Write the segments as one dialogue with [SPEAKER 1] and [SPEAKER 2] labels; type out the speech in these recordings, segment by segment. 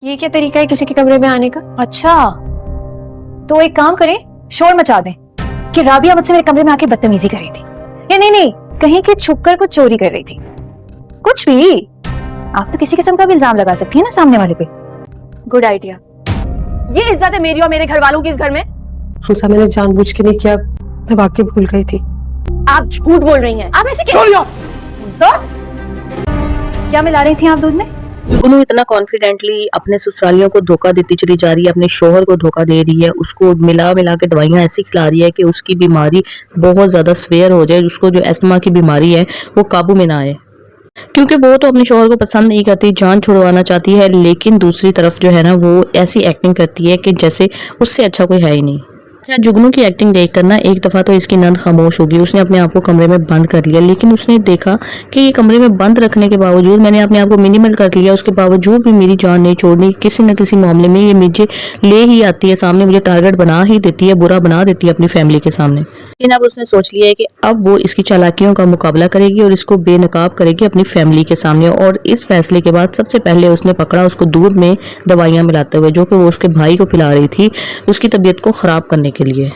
[SPEAKER 1] ये क्या तरीका है किसी के कमरे में आने का?
[SPEAKER 2] अच्छा, तो एक काम करें, शोर मचा दें कि राबिया मुझसे मेरे कमरे में आके बदतमीजी कर रही थी, या नहीं, कहीं कि छुपकर कुछ चोरी कर रही थी। कुछ भी, आप तो किसी किस्म का भी इल्जाम लगा सकती है ना सामने वाले पे।
[SPEAKER 1] Good idea. ये इज्जत है मेरी और मेरे घर वालों की इस घर में।
[SPEAKER 3] हमसा, मैंने जानबूझ के नहीं किया, मैं वाकई भूल गई थी।
[SPEAKER 1] आप झूठ बोल रही हैं। आप ऐसे क्या?
[SPEAKER 2] क्या मिला रही थी आप दूध में?
[SPEAKER 4] जुगनू इतना कॉन्फिडेंटली अपने ससुरालियों को धोखा देती चली जा रही है, अपने शोहर को धोखा दे रही है, उसको मिला मिला के दवाइयां ऐसी खिला रही है कि उसकी बीमारी बहुत ज्यादा स्वेयर हो जाए, उसको जो एस्थमा की बीमारी है वो काबू में ना आए। क्योंकि वो तो अपने शोहर को पसंद नहीं करती, जान छुड़वाना चाहती है, लेकिन दूसरी तरफ जो है ना वो ऐसी एक्टिंग करती है कि जैसे उससे अच्छा कोई है ही नहीं। अच्छा, जुगनू की एक्टिंग देख कर ना एक दफ़ा तो इसकी नंद खामोश होगी, उसने अपने आप को कमरे में बंद कर लिया, लेकिन उसने देखा कि ये कमरे में बंद रखने के बावजूद मैंने अपने आप को मिनिमल कर लिया, उसके बावजूद भी मेरी जान नहीं छोड़नी, किसी न किसी मामले में ये मुझे ले ही आती है सामने, मुझे टारगेट बना ही देती है, बुरा बना देती है अपनी फैमिली के सामने। लेकिन अब उसने सोच लिया है कि अब वो इसकी चालाकियों का मुकाबला करेगी और इसको बेनकाब करेगी अपनी फैमिली के सामने। और इस फैसले के बाद सबसे पहले उसने पकड़ा उसको दूध में दवाइयां मिलाते हुए, जो कि वो उसके भाई को पिला रही थी उसकी तबीयत को खराब करने के लिए।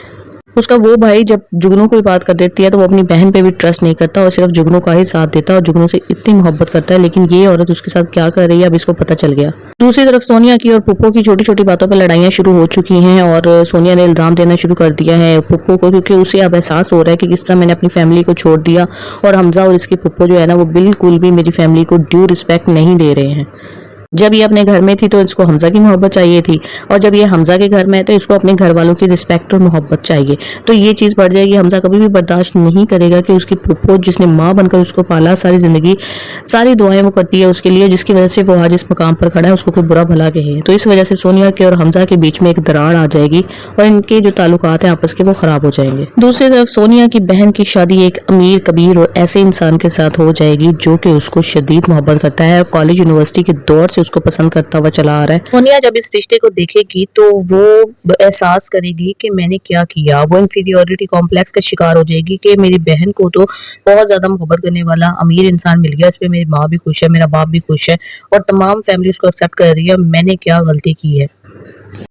[SPEAKER 4] उसका वो भाई जब जुगनू को बात कर देती है तो वो अपनी बहन पे भी ट्रस्ट नहीं करता और सिर्फ जुगनू का ही साथ देता है और जुगनू से इतनी मोहब्बत करता है, लेकिन ये औरत उसके साथ क्या कर रही है अब इसको पता चल गया। दूसरी तरफ सोनिया की और पुप्पो की छोटी छोटी बातों पर लड़ाइयां शुरू हो चुकी हैं और सोनिया ने इल्जाम देना शुरू कर दिया है पुप्पो को, क्योंकि उसे अब एहसास हो रहा है कि किस तरह मैंने अपनी फैमिली को छोड़ दिया और हमजा और इसके पुप्पो जो है ना वो बिल्कुल भी मेरी फैमिली को ड्यू रिस्पेक्ट नहीं दे रहे हैं। जब ये अपने घर में थी तो इसको हमजा की मोहब्बत चाहिए थी, और जब ये हमजा के घर में है तो इसको अपने घर वालों की रिस्पेक्ट और मोहब्बत चाहिए। तो ये चीज़ बढ़ जाएगी। हमजा कभी भी बर्दाश्त नहीं करेगा कि उसकी फूफो जिसने माँ बनकर उसको पाला, सारी ज़िंदगी सारी दुआएं वो करती है उसके लिए, जिसकी वजह से वो आज इस मकाम पर खड़ा है, उसको कोई बुरा भला कहे। तो इस वजह से सोनिया के और हमजा के बीच में एक दरार आ जाएगी और इनके जो ताल्लुकात हैं आपस के वो ख़राब हो जाएंगे। दूसरी तरफ सोनिया की बहन की शादी एक अमीर कबीर और ऐसे इंसान के साथ हो जाएगी जो कि उसको शदीद मोहब्बत करता है, कॉलेज यूनिवर्सिटी के दौर से उसको पसंद करता हुआ चला आ रहा है। सोनिया जब इस रिश्ते को देखेगी तो वो एहसास करेगी कि मैंने क्या किया, वो इंफीरियोरिटी कॉम्प्लेक्स का शिकार हो जाएगी कि मेरी बहन को तो बहुत ज्यादा मोहब्बत करने वाला अमीर इंसान मिल गया, इस पे मेरी माँ भी खुश है, मेरा बाप भी खुश है और तमाम फैमिली उसको एक्सेप्ट कर रही है, मैंने क्या गलती की है।